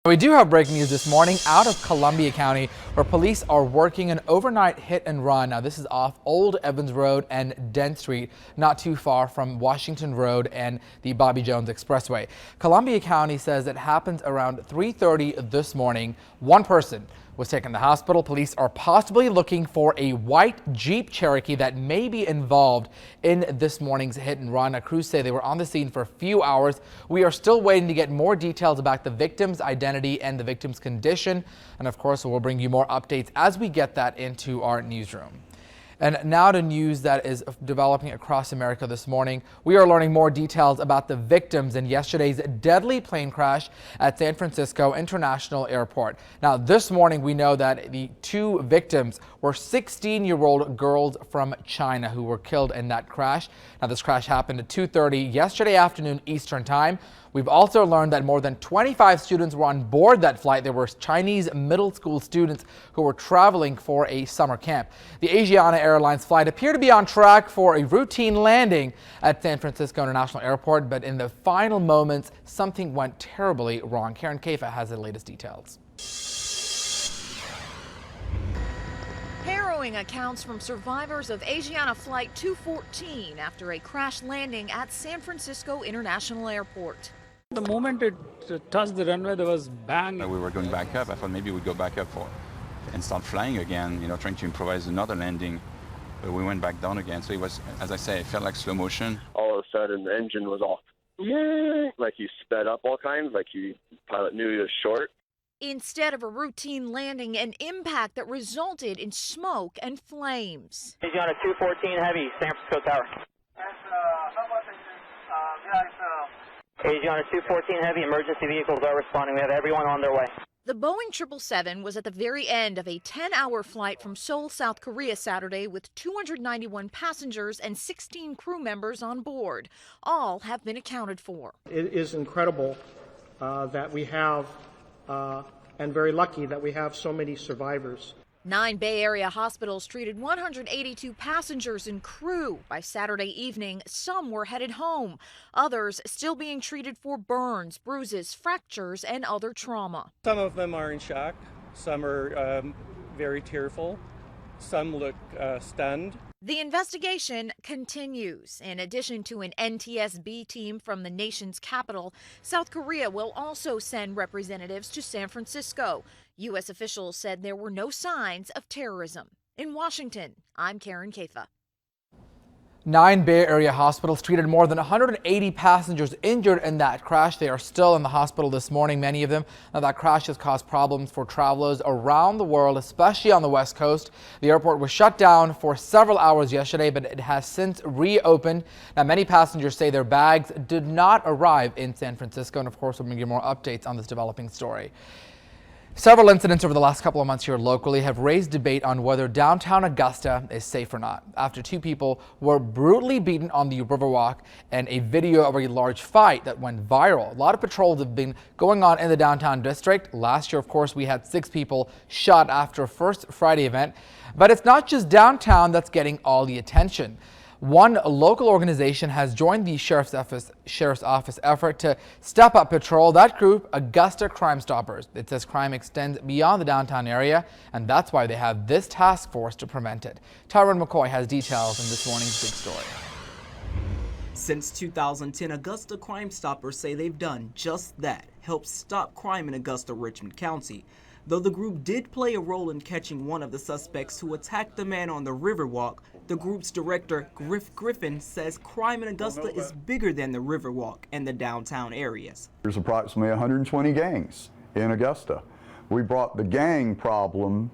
We do have breaking news this morning out of Columbia County, where police are working an overnight hit and run. Now, this is off Old Evans Road and Dent Street, not too far from Washington Road and the Bobby Jones Expressway. Columbia County says it happened around 3:30 this morning. One person was taken to the hospital. Police are possibly looking for a white Jeep Cherokee that may be involved in this morning's hit and run. Crews say they were on the scene for a few hours. We are still waiting to get more details about the victim's identity and the victim's condition. And of course, we'll bring you more updates as we get that into our newsroom. And now to news that is developing across America this morning. We are learning more details about the victims in yesterday's deadly plane crash at San Francisco International Airport. Now, this morning we know that the two victims were 16-year-old girls from China who were killed in that crash. Now, this crash happened at 2:30 yesterday afternoon Eastern Time. We've also learned that more than 25 students were on board that flight. There were Chinese middle school students who were traveling for a summer camp. The Asiana Airlines flight appeared to be on track for a routine landing at San Francisco International Airport, but in the final moments, something went terribly wrong. Karen Kafa has the latest details. Harrowing accounts from survivors of Asiana Flight 214 after a crash landing at San Francisco International Airport. The moment it touched the runway, there was bang. We were going back up. I thought maybe we'd go back up and start flying again, trying to improvise another landing. But we went back down again. So it was, as I say, it felt like slow motion. All of a sudden, the engine was off. Like you sped up all kinds, like the pilot knew he was short. Instead of a routine landing, an impact that resulted in smoke and flames. Asiana 214 Heavy, San Francisco Tower. Asiana 214 Heavy, emergency vehicles are responding. We have everyone on their way. The Boeing 777 was at the very end of a 10-hour flight from Seoul, South Korea Saturday with 291 passengers and 16 crew members on board. All have been accounted for. It is incredible that we have and very lucky that we have so many survivors. 9 Bay Area hospitals treated 182 passengers and crew. By Saturday evening, some were headed home. Others still being treated for burns, bruises, fractures, and other trauma. Some of them are in shock. Some are very tearful. Some look stunned. The investigation continues. In addition to an NTSB team from the nation's capital, South Korea will also send representatives to San Francisco. U.S. officials said there were no signs of terrorism. In Washington, I'm Karen Kafa. 9 Bay Area hospitals treated more than 180 passengers injured in that crash. They are still in the hospital this morning, many of them. Now, that crash has caused problems for travelers around the world, especially on the West Coast. The airport was shut down for several hours yesterday, but it has since reopened. Now, many passengers say their bags did not arrive in San Francisco. And of course, we'll bring you more updates on this developing story. Several incidents over the last couple of months here locally have raised debate on whether downtown Augusta is safe or not, after two people were brutally beaten on the Riverwalk and a video of a large fight that went viral. A lot of patrols have been going on in the downtown district. Last year, of course, we had 6 people shot after a First Friday event. But it's not just downtown that's getting all the attention. One local organization has joined the Sheriff's Office effort to step up patrol. That group, Augusta Crime Stoppers. It says crime extends beyond the downtown area, and that's why they have this task force to prevent it. Tyrone McCoy has details in this morning's big story. Since 2010, Augusta Crime Stoppers say they've done just that, helped stop crime in Augusta, Richmond County. Though the group did play a role in catching one of the suspects who attacked the man on the Riverwalk, the group's director, Griffin, says crime in Augusta is bigger than the Riverwalk and the downtown areas. There's approximately 120 gangs in Augusta. We brought the gang problem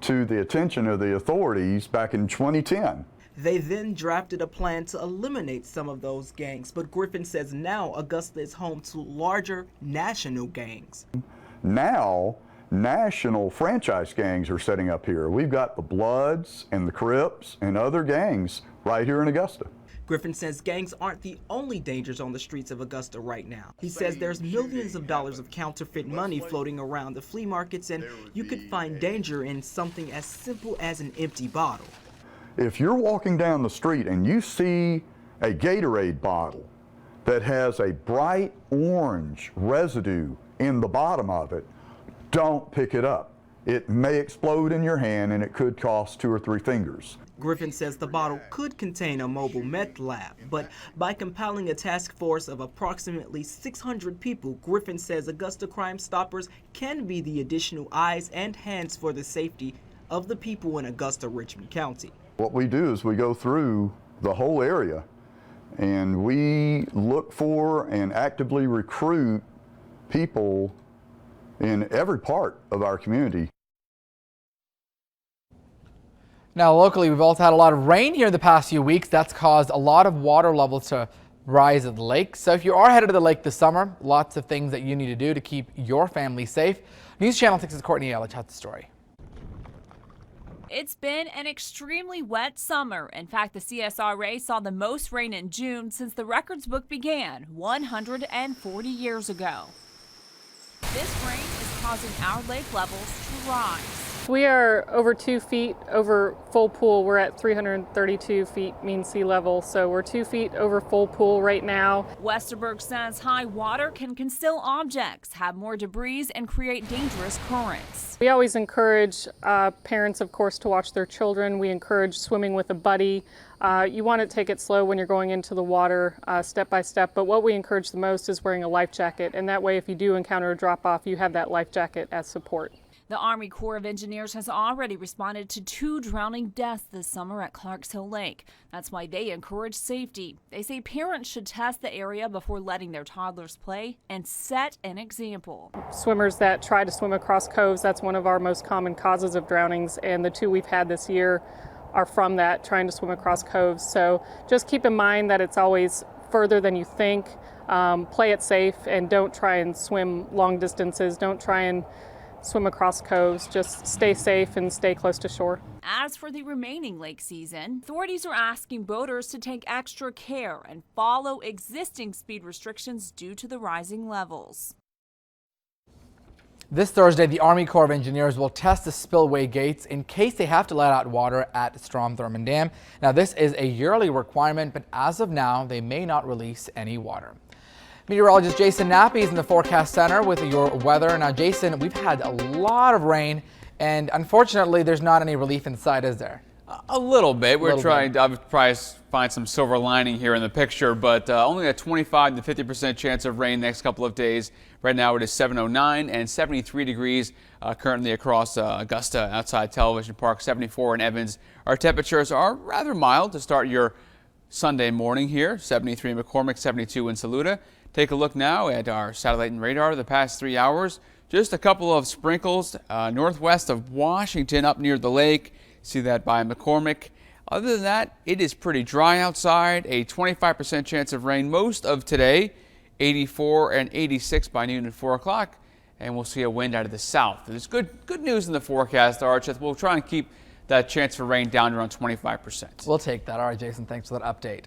to the attention of the authorities back in 2010. They then drafted a plan to eliminate some of those gangs, but Griffin says now Augusta is home to larger national gangs. Now, national franchise gangs are setting up here. We've got the Bloods and the Crips and other gangs right here in Augusta. Griffin says gangs aren't the only dangers on the streets of Augusta right now. He says there's millions of dollars of counterfeit money floating around the flea markets, and you could find danger in something as simple as an empty bottle. If you're walking down the street and you see a Gatorade bottle that has a bright orange residue in the bottom of it, don't pick it up. It may explode in your hand and it could cost 2 or 3 fingers. Griffin says the bottle could contain a mobile meth lab, but by compiling a task force of approximately 600 people, Griffin says Augusta Crime Stoppers can be the additional eyes and hands for the safety of the people in Augusta, Richmond County. What we do is we go through the whole area and we look for and actively recruit people in every part of our community. Now, locally, we've also had a lot of rain here the past few weeks. That's caused a lot of water levels to rise at the lake. So if you are headed to the lake this summer, lots of things that you need to do to keep your family safe. News Channel 6's Courtney Ellich has the story. It's been an extremely wet summer. In fact, the CSRA saw the most rain in June since the records book began 140 years ago. This rain is causing our lake levels to rise. We are over 2 feet over full pool. We're at 332 feet mean sea level, so we're 2 feet over full pool right now. Westerberg says high water can conceal objects, have more debris, and create dangerous currents. We always encourage parents, of course, to watch their children. We encourage swimming with a buddy. You want to take it slow when you're going into the water, step by step, but what we encourage the most is wearing a life jacket, and that way if you do encounter a drop-off, you have that life jacket as support. The Army Corps of Engineers has already responded to 2 drowning deaths this summer at Clarks Hill Lake. That's why they encourage safety. They say parents should test the area before letting their toddlers play and set an example. Swimmers that try to swim across coves, that's one of our most common causes of drownings, and the 2 we've had this year are from that, trying to swim across coves. So just keep in mind that it's always further than you think. Play it safe and don't try and swim long distances. Don't try and swim across coves. Just stay safe and stay close to shore. As for the remaining lake season, authorities are asking boaters to take extra care and follow existing speed restrictions due to the rising levels. This Thursday, the Army Corps of Engineers will test the spillway gates in case they have to let out water at Strom-Thurmond Dam. Now, this is a yearly requirement, but as of now, they may not release any water. Meteorologist Jason Nappy is in the Forecast Center with your weather. Now, Jason, we've had a lot of rain, and unfortunately, there's not any relief in sight, is there? A little bit. We're trying to probably find some silver lining here in the picture, but only a 25 to 50% chance of rain next couple of days. Right now it is 7:09 and 73 degrees currently across Augusta outside Television Park, 74 in Evans. Our temperatures are rather mild to start your Sunday morning here. 73 in McCormick, 72 in Saluda. Take a look now at our satellite and radar the past 3 hours. Just a couple of sprinkles northwest of Washington up near the lake. See that by McCormick. Other than that, it is pretty dry outside. A 25% chance of rain most of today. 84 and 86 by noon and 4 o'clock. And we'll see a wind out of the south. There's good news in the forecast, Arch. We'll try and keep that chance for rain down around 25%. We'll take that. All right, Jason, thanks for that update.